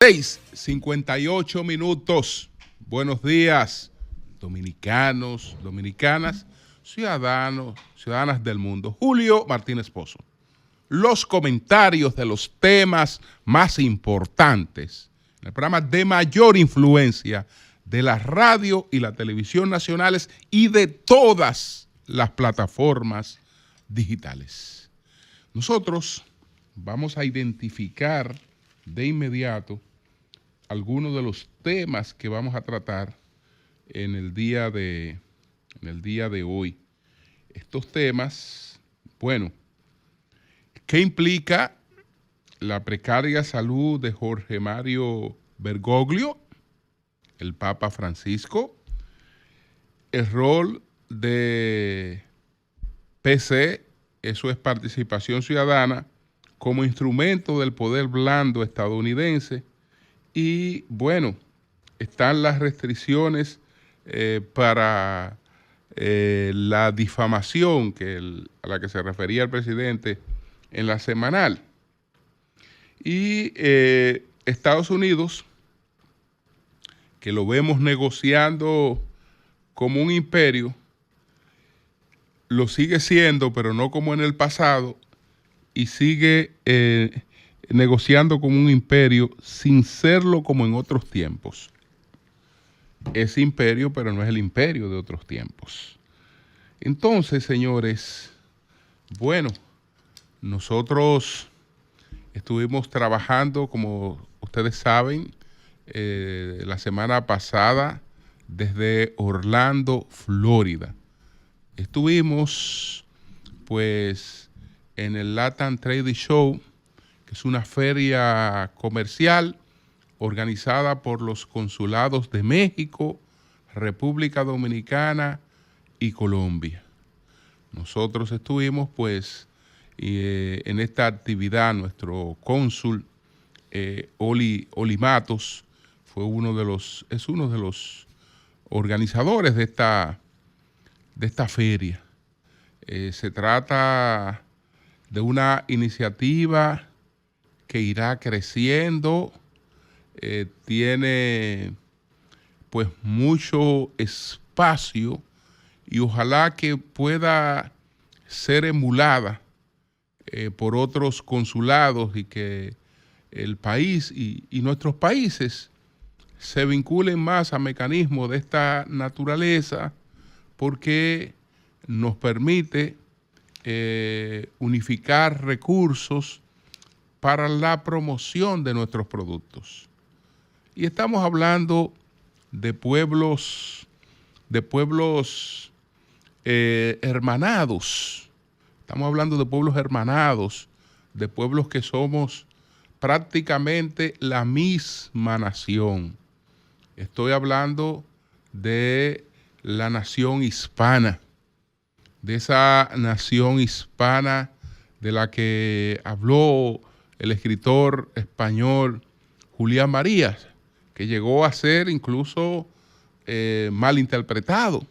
6:58. Buenos días, dominicanos, dominicanas, ciudadanos, ciudadanas del mundo. Julio Martínez Pozo. Los comentarios de los temas más importantes, en el programa de mayor influencia de la radio y la televisión nacionales y de todas las plataformas digitales. Nosotros vamos a identificar de inmediato algunos de los temas que vamos a tratar en el día de hoy. Estos temas, bueno, ¿qué implica la precaria salud de Jorge Mario Bergoglio, el Papa Francisco? El rol de PC, eso es participación ciudadana, como instrumento del poder blando estadounidense. Y bueno, están las restricciones para la difamación a la que se refería el presidente en la semanal. Y Estados Unidos, que lo vemos negociando como un imperio, lo sigue siendo, pero no como en el pasado, y sigue negociando como un imperio sin serlo como en otros tiempos. Es imperio, pero no es el imperio de otros tiempos. Entonces, señores, bueno, nosotros estuvimos trabajando, como ustedes saben, la semana pasada desde Orlando, Florida. Estuvimos, pues, en el Latin Trade Show, que es una feria comercial organizada por los consulados de México, República Dominicana y Colombia. Nosotros estuvimos, pues, en esta actividad. Nuestro cónsul, Oli Matos, es uno de los organizadores de esta feria. Se trata de una iniciativa que irá creciendo, tiene pues mucho espacio y ojalá que pueda ser emulada por otros consulados y que el país y nuestros países se vinculen más a mecanismos de esta naturaleza, porque nos permite unificar recursos para la promoción de nuestros productos. Y estamos hablando de pueblos hermanados. Estamos hablando de pueblos hermanados, de pueblos que somos prácticamente la misma nación. Estoy hablando de la nación hispana, de esa nación hispana de la que habló el escritor español Julián Marías, que llegó a ser incluso malinterpretado,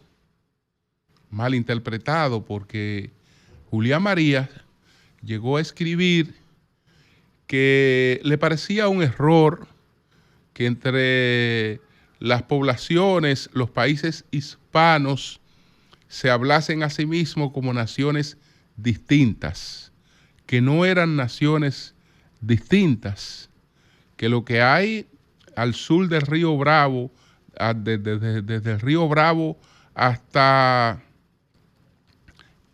porque Julián Marías llegó a escribir que le parecía un error que entre las poblaciones, los países hispanos, se hablasen a sí mismos como naciones distintas, que no eran naciones distintas, que lo que hay al sur del río Bravo, desde el río Bravo hasta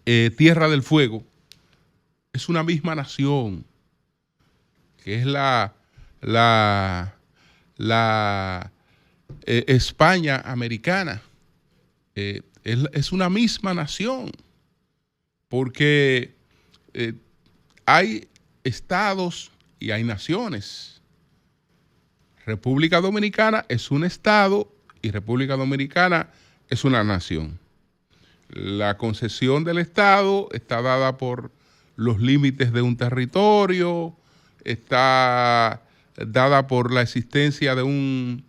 Tierra del Fuego, es una misma nación, que es la España americana. Es una misma nación, porque hay estados y hay naciones. República Dominicana es un estado y República Dominicana es una nación. La concesión del estado está dada por los límites de un territorio, está dada por la existencia de un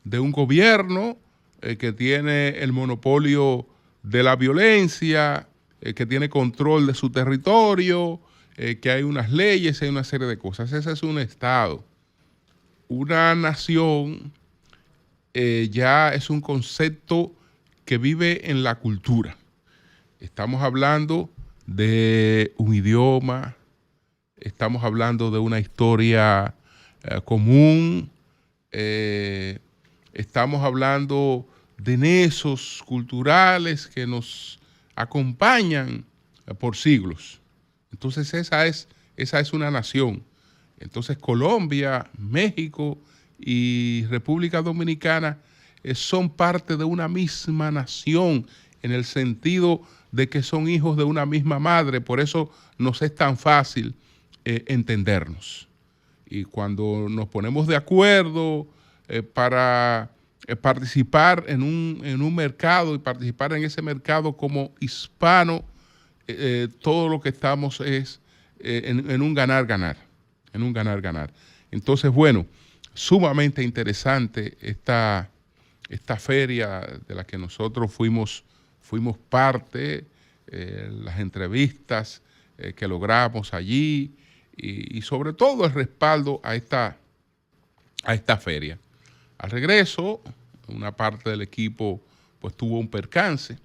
gobierno que tiene el monopolio de la violencia, que tiene control de su territorio, que hay unas leyes, hay una serie de cosas. Ese es un estado. una nación ya es un concepto que vive en la cultura. Estamos hablando de un idioma, estamos hablando de una historia común, estamos hablando de nexos culturales que nos acompañan por siglos. Entonces esa es una nación. Entonces Colombia, México y República Dominicana son parte de una misma nación en el sentido de que son hijos de una misma madre. Por eso nos es tan fácil entendernos. Y cuando nos ponemos de acuerdo para participar en un mercado y participar en ese mercado como hispano, todo lo que estamos es en un ganar-ganar, en un ganar-ganar. Entonces, bueno, sumamente interesante esta feria de la que nosotros fuimos parte, las entrevistas que logramos allí y sobre todo el respaldo a esta feria. Al regreso, una parte del equipo pues tuvo un percance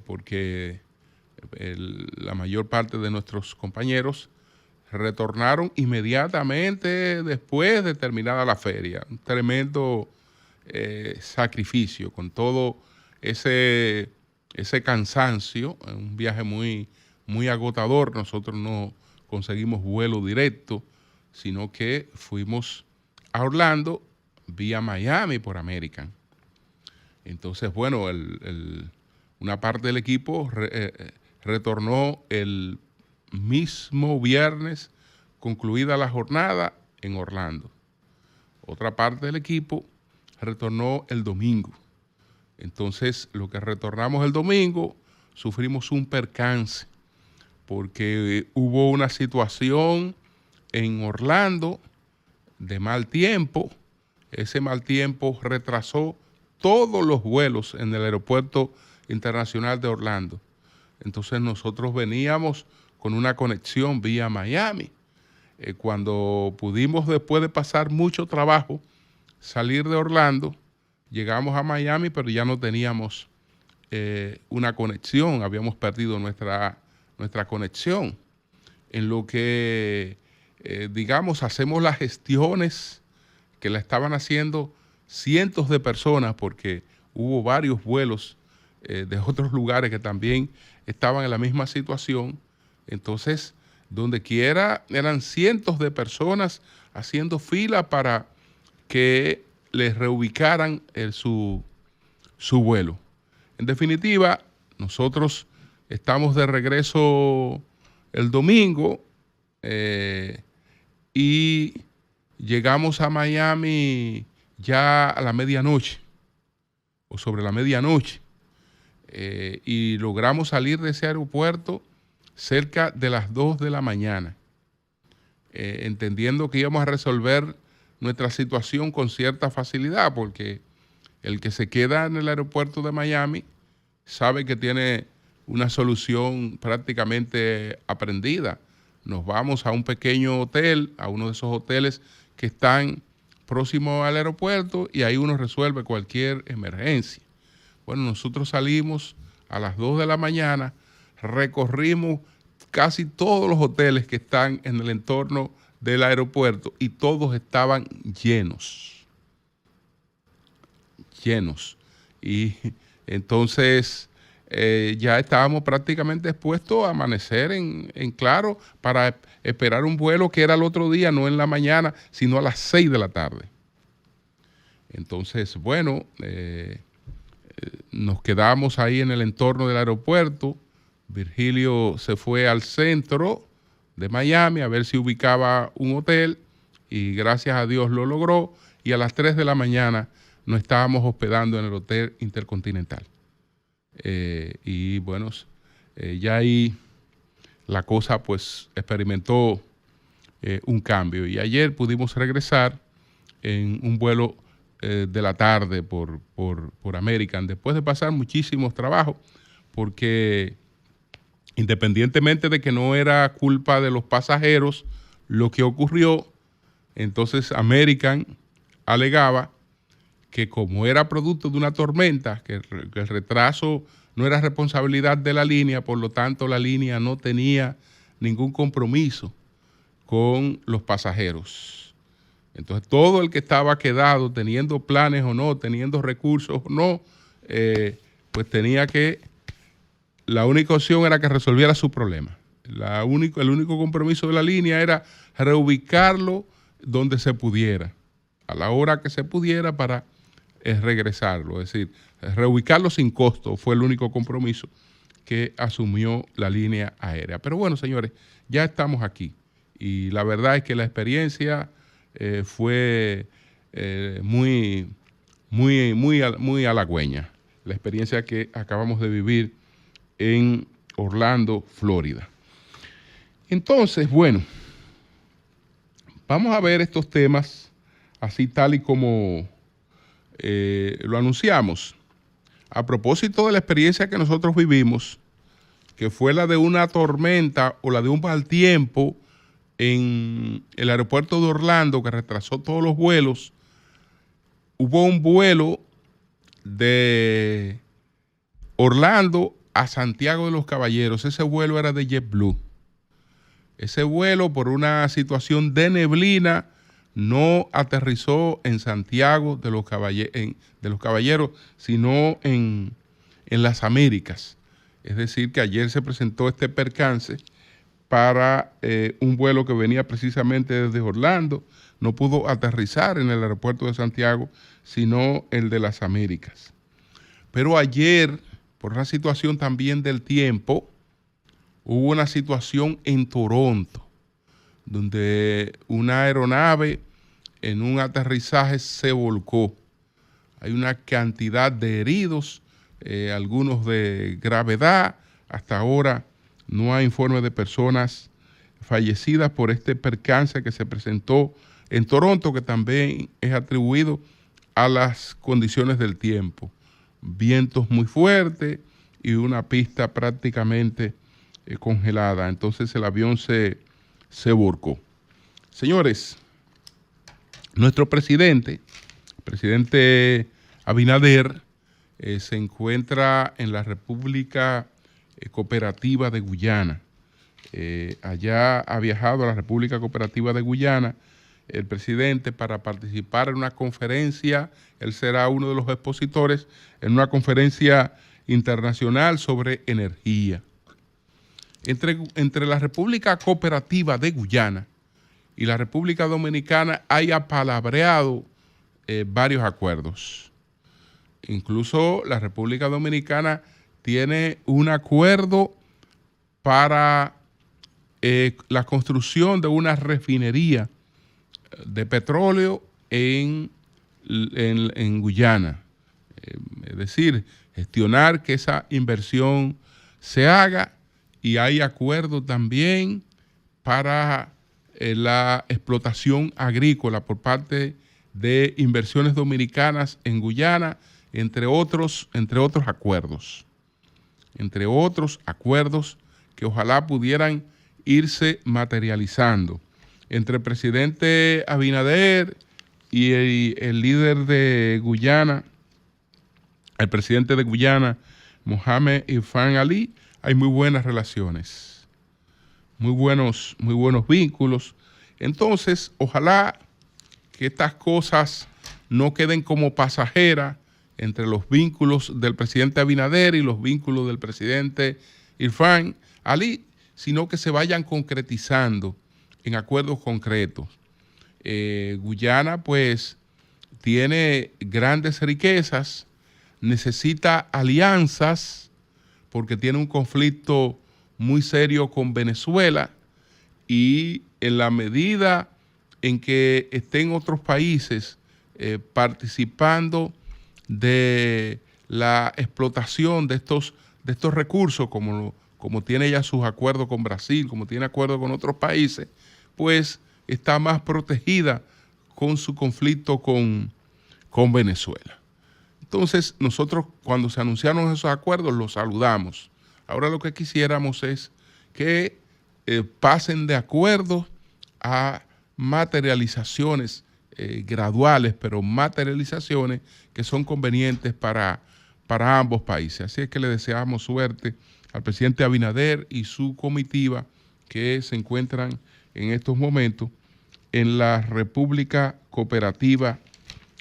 porque la mayor parte de nuestros compañeros retornaron inmediatamente después de terminada la feria. Un tremendo sacrificio con todo ese cansancio, un viaje muy agotador. Nosotros no conseguimos vuelo directo, sino que fuimos a Orlando vía Miami por American. Entonces, bueno, una parte del equipo retornó el mismo viernes concluida la jornada en Orlando. Otra parte del equipo retornó el domingo. Entonces, lo que retornamos el domingo, sufrimos un percance porque hubo una situación en Orlando de mal tiempo. Ese mal tiempo retrasó todos los vuelos en el aeropuerto internacional de Orlando. Entonces nosotros veníamos con una conexión vía Miami. Cuando pudimos, después de pasar mucho trabajo, salir de Orlando, llegamos a Miami, pero ya no teníamos una conexión, habíamos perdido nuestra conexión. En lo que, digamos, hacemos las gestiones que la estaban haciendo cientos de personas, porque hubo varios vuelos de otros lugares que también estaban en la misma situación. Entonces, donde quiera eran cientos de personas haciendo fila para que les reubicaran su vuelo. En definitiva, nosotros estamos de regreso el domingo y llegamos a Miami ya a la medianoche o sobre la medianoche y logramos salir de ese aeropuerto cerca de las 2 de la mañana, entendiendo que íbamos a resolver nuestra situación con cierta facilidad, porque el que se queda en el aeropuerto de Miami sabe que tiene una solución prácticamente aprendida. Nos vamos a un pequeño hotel, a uno de esos hoteles que están próximos al aeropuerto, y ahí uno resuelve cualquier emergencia. Bueno, nosotros salimos a las 2 de la mañana, recorrimos casi todos los hoteles que están en el entorno del aeropuerto y todos estaban llenos. Y entonces ya estábamos prácticamente expuestos a amanecer en claro para esperar un vuelo que era el otro día, no en la mañana, sino a las 6 de la tarde. Entonces, bueno, nos quedamos ahí en el entorno del aeropuerto. Virgilio se fue al centro de Miami a ver si ubicaba un hotel y gracias a Dios lo logró, y a las 3 de la mañana nos estábamos hospedando en el Hotel Intercontinental. Y bueno, ya ahí la cosa pues experimentó un cambio, y ayer pudimos regresar en un vuelo de la tarde por American, después de pasar muchísimos trabajos, porque independientemente de que no era culpa de los pasajeros lo que ocurrió, Entonces American alegaba que como era producto de una tormenta, que el retraso no era responsabilidad de la línea, por lo tanto la línea no tenía ningún compromiso con los pasajeros. Entonces todo el que estaba quedado, teniendo planes o no, teniendo recursos o no, pues tenía que, la única opción era que resolviera su problema. El único compromiso de la línea era reubicarlo donde se pudiera, a la hora que se pudiera para regresarlo. Es decir, reubicarlo sin costo fue el único compromiso que asumió la línea aérea. Pero bueno, señores, ya estamos aquí. Y la verdad es que la experiencia fue muy halagüeña. La experiencia que acabamos de vivir en Orlando, Florida. Entonces, bueno, vamos a ver estos temas así tal y como lo anunciamos. A propósito de la experiencia que nosotros vivimos, que fue la de una tormenta o la de un mal tiempo en el aeropuerto de Orlando que retrasó todos los vuelos, hubo un vuelo de Orlando a Santiago de los Caballeros. Ese vuelo era de JetBlue. Ese vuelo, por una situación de neblina, no aterrizó en Santiago de los Caballeros, sino en las Américas. Es decir, que ayer se presentó este percance para un vuelo que venía precisamente desde Orlando. No pudo aterrizar en el aeropuerto de Santiago, sino el de las Américas. Pero ayer, por una situación también del tiempo, hubo una situación en Toronto, donde una aeronave en un aterrizaje se volcó. Hay una cantidad de heridos, algunos de gravedad. Hasta ahora no hay informe de personas fallecidas por este percance que se presentó en Toronto, que también es atribuido a las condiciones del tiempo. Vientos muy fuertes y una pista prácticamente congelada. Entonces el avión se volcó. Señores, nuestro presidente Abinader, se encuentra en la República Cooperativa de Guyana. Allá ha viajado a la República Cooperativa de Guyana el presidente para participar en una conferencia. Él será uno de los expositores en una conferencia internacional sobre energía. Entre la República Cooperativa de Guyana y la República Dominicana hay apalabreado varios acuerdos. Incluso la República Dominicana tiene un acuerdo para la construcción de una refinería de petróleo en Guyana. Es decir, gestionar que esa inversión se haga, y hay acuerdo también para la explotación agrícola por parte de Inversiones Dominicanas en Guyana, entre otros acuerdos. Entre otros acuerdos que ojalá pudieran irse materializando. Entre el presidente Abinader y el líder de Guyana, el presidente de Guyana, Mohamed Irfan Ali, hay muy buenas relaciones, muy buenos vínculos. Entonces, ojalá que estas cosas no queden como pasajeras entre los vínculos del presidente Abinader y los vínculos del presidente Irfan Ali, sino que se vayan concretizando en acuerdos concretos. Guyana, pues, tiene grandes riquezas, necesita alianzas porque tiene un conflicto muy serio con Venezuela, y en la medida en que estén otros países participando de la explotación de estos recursos, como tiene ya sus acuerdos con Brasil, como tiene acuerdos con otros países, pues está más protegida con su conflicto con Venezuela. Entonces, nosotros cuando se anunciaron esos acuerdos los saludamos. Ahora lo que quisiéramos es que pasen de acuerdos a materializaciones graduales, pero materializaciones que son convenientes para ambos países. Así es que le deseamos suerte al presidente Abinader y su comitiva que se encuentran en estos momentos en la República Cooperativa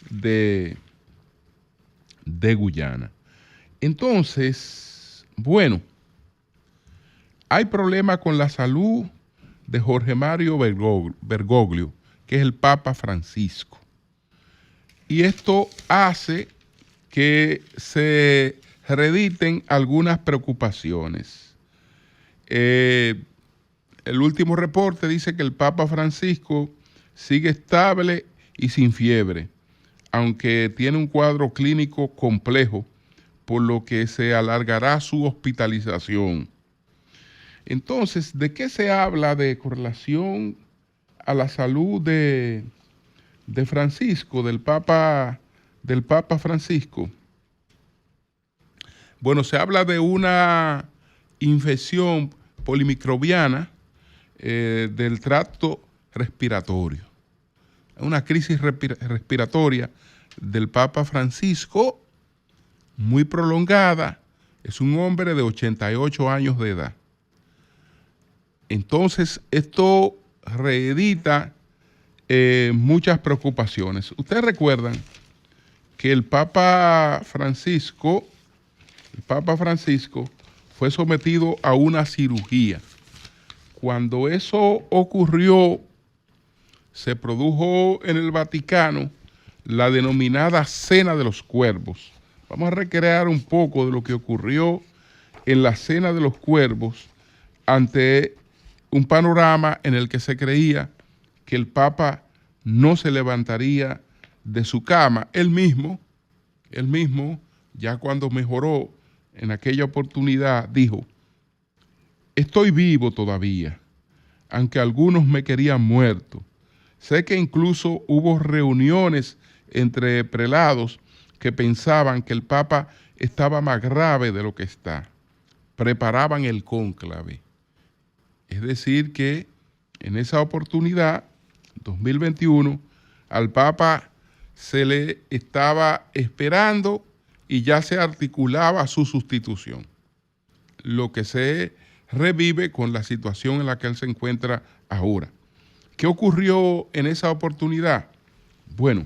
de Guyana. Entonces, bueno, hay problemas con la salud de Jorge Mario Bergoglio, que es el Papa Francisco. Y esto hace que se reediten algunas preocupaciones. El último reporte dice que el Papa Francisco sigue estable y sin fiebre, aunque tiene un cuadro clínico complejo, por lo que se alargará su hospitalización. Entonces, ¿de qué se habla con relación a la salud de Francisco, del Papa Francisco? Bueno, se habla de una infección polimicrobiana del tracto respiratorio. Una crisis respiratoria del Papa Francisco muy prolongada. Es un hombre de 88 años de edad. Entonces, esto reedita muchas preocupaciones. Ustedes recuerdan que el Papa Francisco fue sometido a una cirugía. Cuando eso ocurrió, se produjo en el Vaticano la denominada Cena de los Cuervos. Vamos a recrear un poco de lo que ocurrió en la Cena de los Cuervos ante un panorama en el que se creía que el Papa no se levantaría de su cama. Él mismo, ya cuando mejoró en aquella oportunidad, dijo: estoy vivo todavía, aunque algunos me querían muerto. Sé que incluso hubo reuniones entre prelados que pensaban que el Papa estaba más grave de lo que está. Preparaban el cónclave. Es decir que en esa oportunidad, 2021, al Papa se le estaba esperando y ya se articulaba su sustitución. Lo que se revive con la situación en la que él se encuentra ahora. ¿Qué ocurrió en esa oportunidad? Bueno,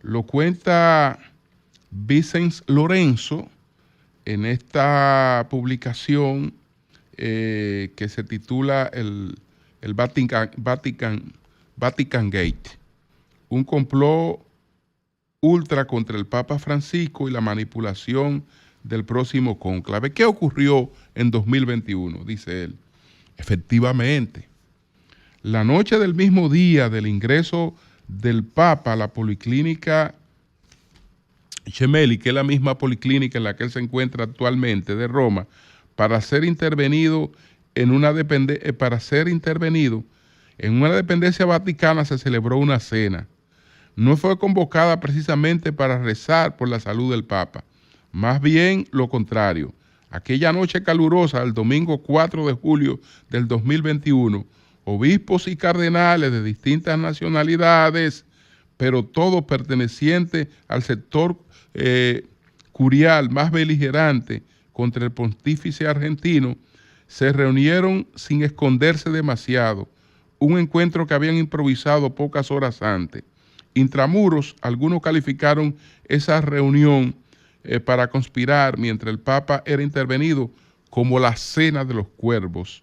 lo cuenta Vicens Lorenzo en esta publicación que se titula el Vatican Gate, un complot ultra contra el Papa Francisco y la manipulación del próximo cónclave. ¿Qué ocurrió en 2021? Dice él. Efectivamente, la noche del mismo día del ingreso del Papa a la Policlínica Gemelli, que es la misma policlínica en la que él se encuentra actualmente, de Roma, para ser intervenido en una dependencia vaticana, se celebró una cena. No fue convocada precisamente para rezar por la salud del Papa, más bien lo contrario. Aquella noche calurosa, el domingo 4 de julio del 2021, obispos y cardenales de distintas nacionalidades, pero todos pertenecientes al sector curial más beligerante contra el pontífice argentino, se reunieron sin esconderse demasiado, un encuentro que habían improvisado pocas horas antes. Intramuros, algunos calificaron esa reunión para conspirar mientras el Papa era intervenido como la cena de los cuervos.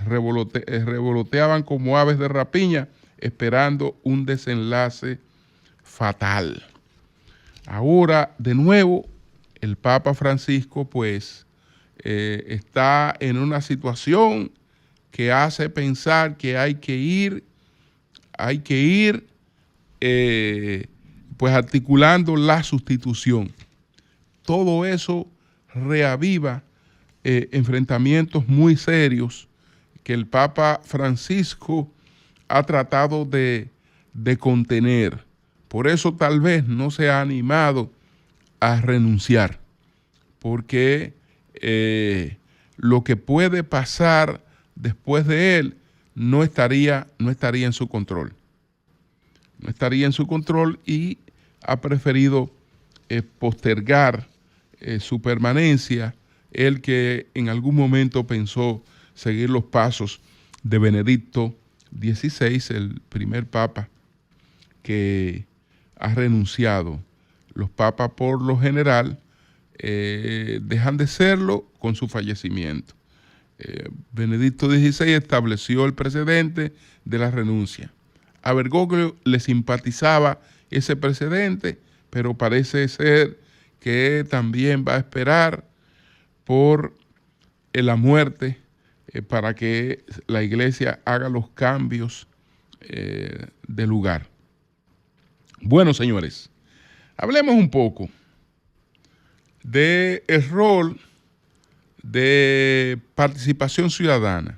Revoloteaban como aves de rapiña esperando un desenlace fatal. Ahora, de nuevo, el Papa Francisco pues está en una situación que hace pensar que hay que ir pues articulando la sustitución. Todo eso reaviva enfrentamientos muy serios que el Papa Francisco ha tratado de contener. Por eso tal vez no se ha animado a renunciar, porque lo que puede pasar después de él no estaría en su control. no estaría en su control y ha preferido postergar su permanencia, el que en algún momento pensó seguir los pasos de Benedicto XVI, el primer papa que ha renunciado. Los papas por lo general dejan de serlo con su fallecimiento. Benedicto XVI estableció el precedente de la renuncia. A Bergoglio le simpatizaba ese precedente, pero parece ser que también va a esperar por la muerte para que la iglesia haga los cambios de lugar. Bueno, señores, hablemos un poco del rol de participación ciudadana.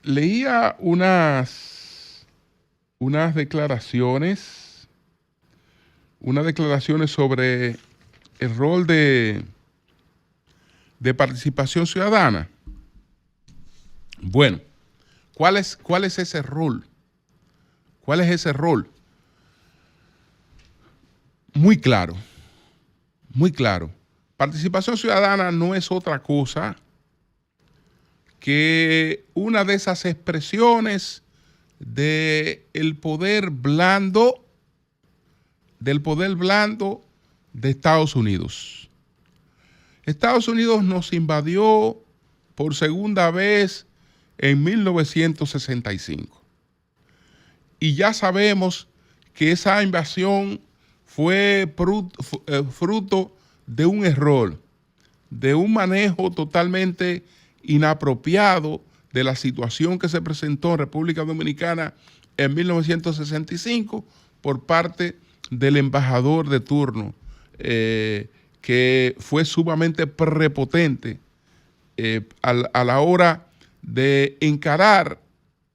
Leía unas declaraciones sobre el rol de participación ciudadana. Bueno, ¿cuál es ese rol? ¿Cuál es ese rol? Muy claro, muy claro. Participación ciudadana no es otra cosa que una de esas expresiones del poder blando de Estados Unidos. Estados Unidos nos invadió por segunda vez en 1965. Y ya sabemos que esa invasión fue fruto de un error, de un manejo totalmente inapropiado de la situación que se presentó en República Dominicana en 1965 por parte del embajador de turno, que fue sumamente prepotente a la hora de encarar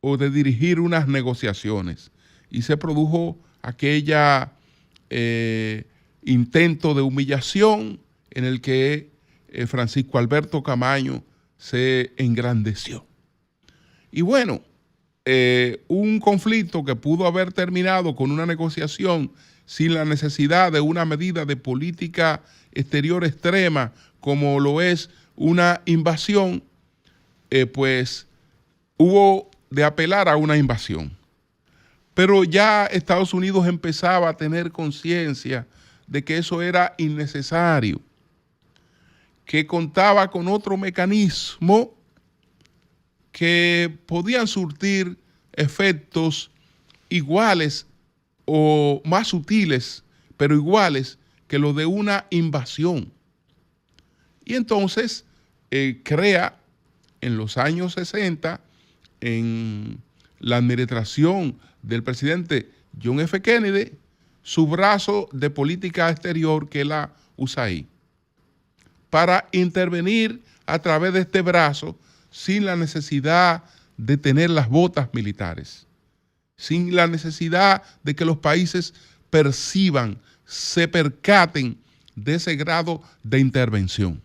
o de dirigir unas negociaciones. Y se produjo aquella intento de humillación en el que Francisco Alberto Camaño se engrandeció. Y bueno, un conflicto que pudo haber terminado con una negociación sin la necesidad de una medida de política exterior extrema como lo es una invasión, pues hubo de apelar a una invasión. Pero ya Estados Unidos empezaba a tener conciencia de que eso era innecesario, que contaba con otro mecanismo que podían surtir efectos iguales o más sutiles, pero iguales que los de una invasión. Y entonces crea en los años 60, en la administración del presidente John F. Kennedy, su brazo de política exterior, que es la USAID, para intervenir a través de este brazo sin la necesidad de tener las botas militares, sin la necesidad de que los países perciban, se percaten de ese grado de intervención.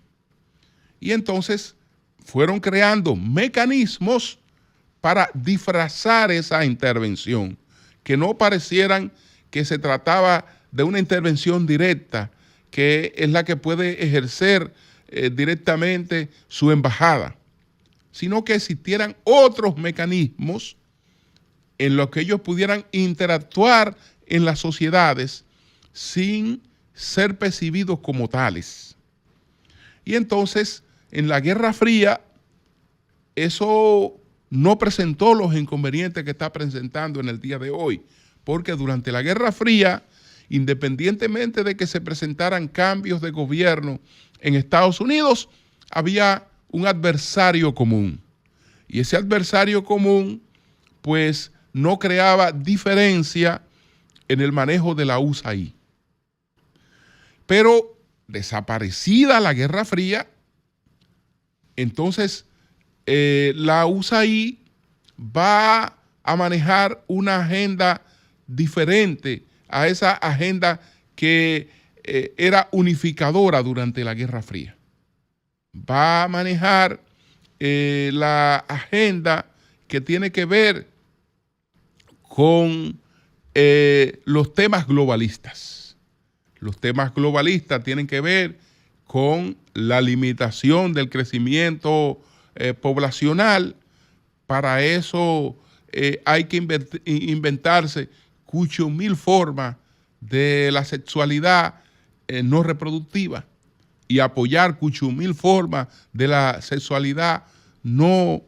Y entonces fueron creando mecanismos para disfrazar esa intervención, que no parecieran que se trataba de una intervención directa, que es la que puede ejercer directamente su embajada, sino que existieran otros mecanismos en los que ellos pudieran interactuar en las sociedades sin ser percibidos como tales. Y entonces, en la Guerra Fría, eso no presentó los inconvenientes que está presentando en el día de hoy, porque durante la Guerra Fría, independientemente de que se presentaran cambios de gobierno en Estados Unidos, había un adversario común. Y ese adversario común, pues, no creaba diferencia en el manejo de la USAID. Pero desaparecida la Guerra Fría, entonces la USAID va a manejar una agenda diferente a esa agenda que era unificadora durante la Guerra Fría. Va a manejar la agenda que tiene que ver con los temas globalistas. Los temas globalistas tienen que ver con la limitación del crecimiento poblacional. Para eso hay que inventarse 8.000 formas de la sexualidad no reproductiva y apoyar 8.000 formas de la sexualidad no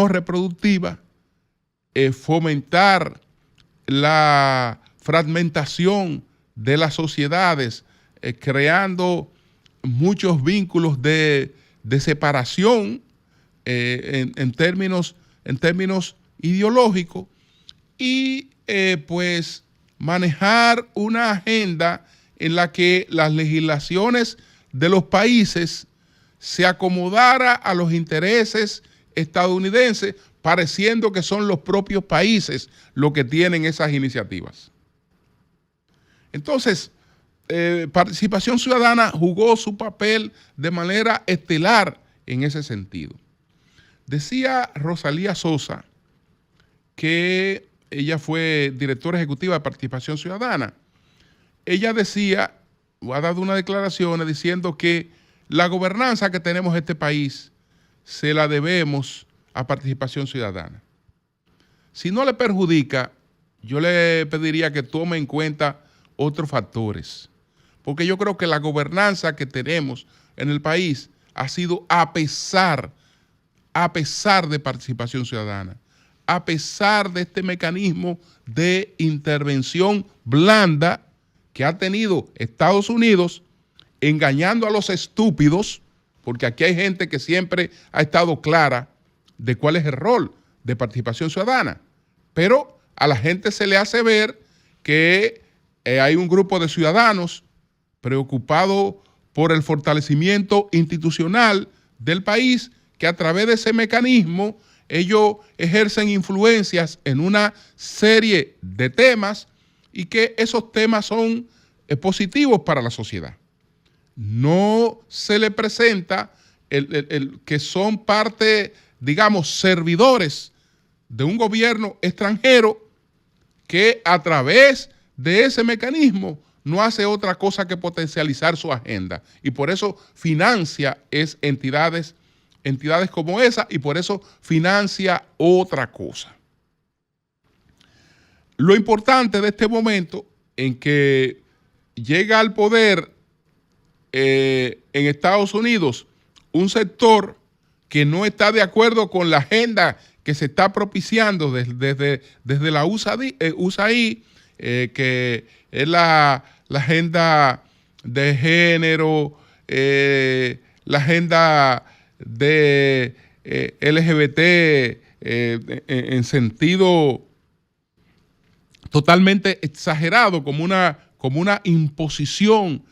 reproductiva, fomentar la fragmentación de las sociedades, creando muchos vínculos de separación en términos ideológicos y pues manejar una agenda en la que las legislaciones de los países se acomodara a los intereses estadounidenses, pareciendo que son los propios países los que tienen esas iniciativas. Entonces, Participación Ciudadana jugó su papel de manera estelar en ese sentido. Decía Rosalía Sosa, que ella fue directora ejecutiva de Participación Ciudadana. Ella decía, o ha dado unas declaraciones diciendo que la gobernanza que tenemos en este país se la debemos a Participación Ciudadana. Si no le perjudica, yo le pediría que tome en cuenta otros factores, porque yo creo que la gobernanza que tenemos en el país ha sido a pesar de Participación Ciudadana, a pesar de este mecanismo de intervención blanda que ha tenido Estados Unidos, engañando a los estúpidos, porque aquí hay gente que siempre ha estado clara de cuál es el rol de Participación Ciudadana, pero a la gente se le hace ver que hay un grupo de ciudadanos preocupados por el fortalecimiento institucional del país, que a través de ese mecanismo ellos ejercen influencias en una serie de temas y que esos temas son positivos para la sociedad. No se le presenta el que son parte, digamos, servidores de un gobierno extranjero que a través de ese mecanismo no hace otra cosa que potencializar su agenda. Y por eso financia entidades como esa, y por eso financia otra cosa. Lo importante de este momento en que llega al poder en Estados Unidos un sector que no está de acuerdo con la agenda que se está propiciando desde la USAID, que es la agenda de género, la agenda de LGBT en sentido totalmente exagerado, como una imposición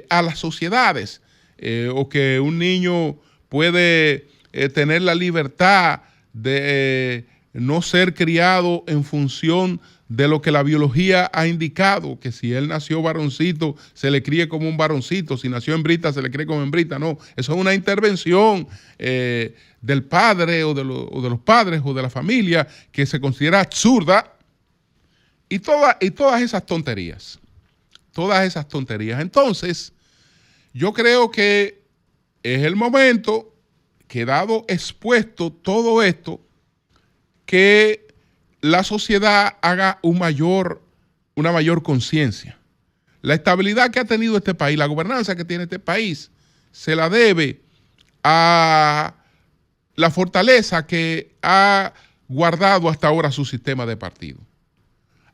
a las sociedades, o que un niño puede tener la libertad de no ser criado en función de lo que la biología ha indicado, que si él nació varoncito, se le críe como un varoncito, si nació hembrita, se le críe como hembrita. No, eso es una intervención del padre o de los padres o de la familia que se considera absurda, y todas esas tonterías. Todas esas tonterías. Entonces, yo creo que es el momento que, dado expuesto todo esto, que la sociedad haga una mayor conciencia. La estabilidad que ha tenido este país, la gobernanza que tiene este país, se la debe a la fortaleza que ha guardado hasta ahora su sistema de partido,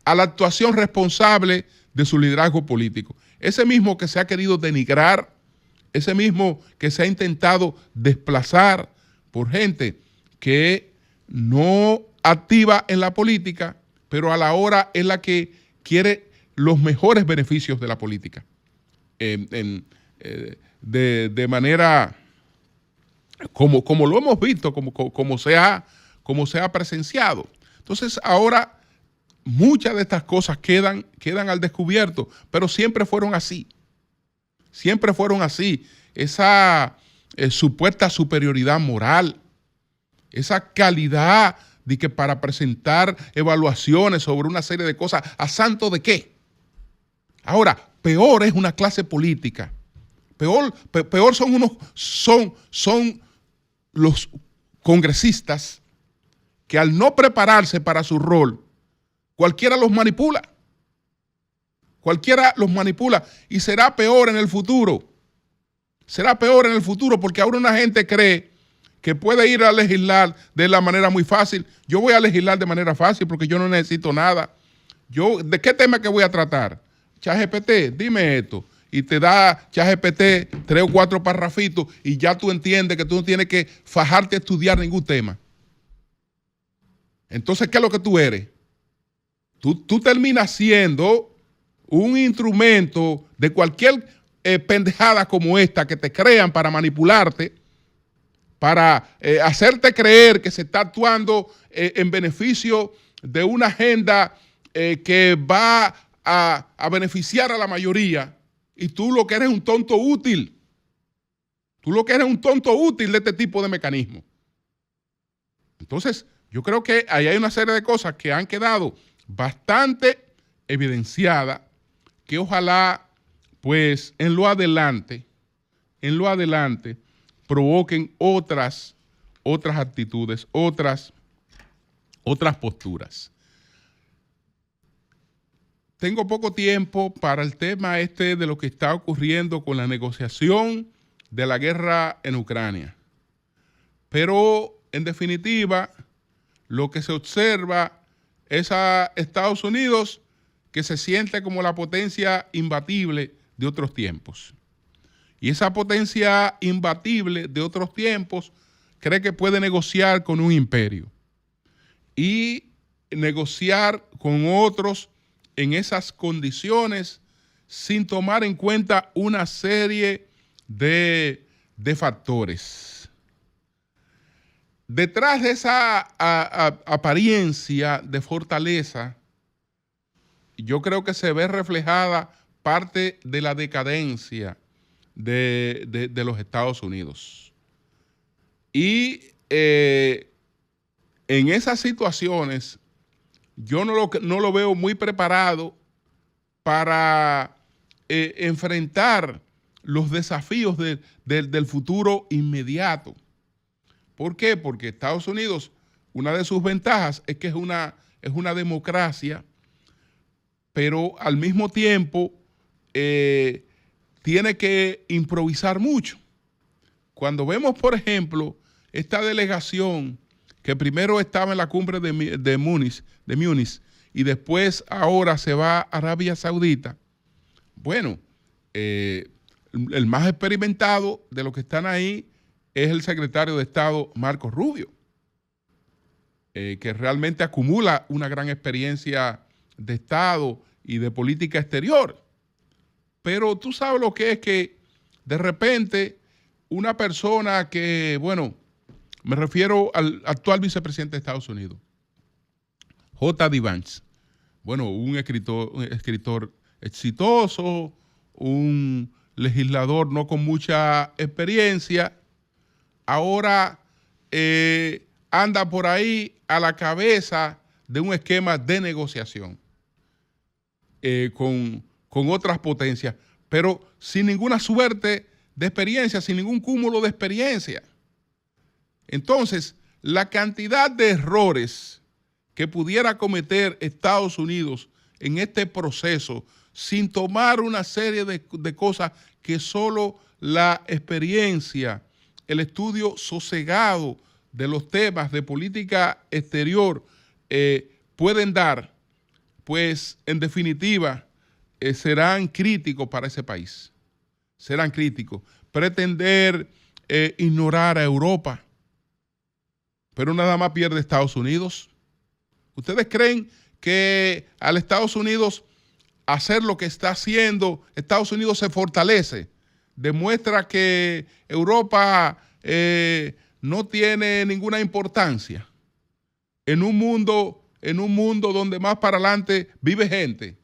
a la actuación responsable de su liderazgo político. Ese mismo que se ha querido denigrar, ese mismo que se ha intentado desplazar por gente que no activa en la política, pero a la hora es la que quiere los mejores beneficios de la política, de manera como lo hemos visto, como se ha presenciado. Entonces ahora muchas de estas cosas quedan al descubierto, pero siempre fueron así. Siempre fueron así. Esa supuesta superioridad moral, esa calidad de que para presentar evaluaciones sobre una serie de cosas, ¿a santo de qué? Ahora, peor es una clase política. Peor son los congresistas que al no prepararse para su rol, cualquiera los manipula. Cualquiera los manipula y será peor en el futuro. Será peor en el futuro porque ahora una gente cree que puede ir a legislar de la manera muy fácil. Yo voy a legislar de manera fácil porque yo no necesito nada. ¿De qué tema que voy a tratar? ChatGPT, dime esto. Y te da ChatGPT 3 o 4 parrafitos y ya tú entiendes que tú no tienes que fajarte a estudiar ningún tema. Entonces, ¿qué es lo que tú eres? Tú terminas siendo un instrumento de cualquier pendejada como esta que te crean para manipularte, para hacerte creer que se está actuando en beneficio de una agenda que va a beneficiar a la mayoría, y tú lo que eres un tonto útil. Tú lo que eres un tonto útil de este tipo de mecanismo. Entonces, yo creo que ahí hay una serie de cosas que han quedado bastante evidenciadas, que ojalá, pues, en lo adelante, provoquen otras actitudes, otras posturas. Tengo poco tiempo para el tema de lo que está ocurriendo con la negociación de la guerra en Ucrania. Pero, en definitiva, lo que se observa es a Estados Unidos, que se siente como la potencia imbatible de otros tiempos. Y esa potencia imbatible de otros tiempos cree que puede negociar con un imperio y negociar con otros en esas condiciones sin tomar en cuenta una serie de factores. Detrás de esa apariencia de fortaleza, yo creo que se ve reflejada parte de la decadencia de los Estados Unidos. Y en esas situaciones, yo no lo veo muy preparado para enfrentar los desafíos del futuro inmediato. ¿Por qué? Porque Estados Unidos, una de sus ventajas es que es una democracia, pero al mismo tiempo tiene que improvisar mucho. Cuando vemos, por ejemplo, esta delegación que primero estaba en la cumbre de Múnich y después ahora se va a Arabia Saudita, bueno, el más experimentado de los que están ahí es el secretario de Estado Marco Rubio, que realmente acumula una gran experiencia de Estado y de política exterior. Pero tú sabes lo que es que de repente una persona que, bueno, me refiero al actual vicepresidente de Estados Unidos, J.D. Vance, bueno, un escritor exitoso, un legislador no con mucha experiencia, ahora anda por ahí a la cabeza de un esquema de negociación con otras potencias, pero sin ninguna suerte de experiencia, sin ningún cúmulo de experiencia. Entonces, la cantidad de errores que pudiera cometer Estados Unidos en este proceso sin tomar una serie de cosas que solo la experiencia, el estudio sosegado de los temas de política exterior pueden dar, pues en definitiva serán críticos para ese país. Serán críticos. Pretender ignorar a Europa, pero nada más pierde Estados Unidos. ¿Ustedes creen que al Estados Unidos hacer lo que está haciendo, Estados Unidos se fortalece? Demuestra que Europa no tiene ninguna importancia en un mundo donde más para adelante vive gente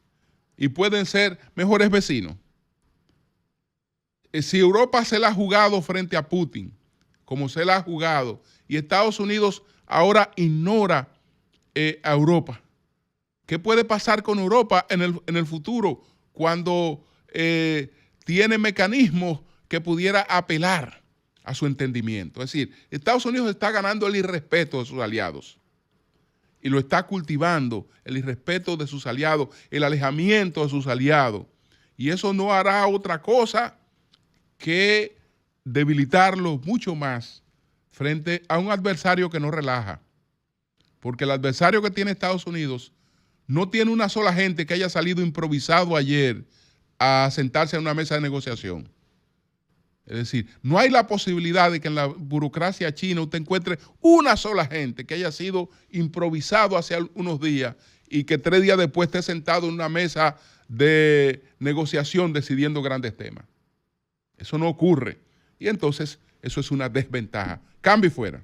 y pueden ser mejores vecinos. Si Europa se la ha jugado frente a Putin como se la ha jugado, y Estados Unidos ahora ignora a Europa. ¿Qué puede pasar con Europa en el futuro cuando tiene mecanismos que pudiera apelar a su entendimiento? Es decir, Estados Unidos está ganando el irrespeto de sus aliados y lo está cultivando, el irrespeto de sus aliados, el alejamiento de sus aliados. Y eso no hará otra cosa que debilitarlo mucho más frente a un adversario que no relaja. Porque el adversario que tiene Estados Unidos no tiene una sola gente que haya salido improvisado ayer a sentarse en una mesa de negociación. Es decir, no hay la posibilidad de que en la burocracia china usted encuentre una sola gente que haya sido improvisado hace unos días y que 3 días después esté sentado en una mesa de negociación decidiendo grandes temas. Eso no ocurre. Y entonces eso es una desventaja. Cambio y fuera.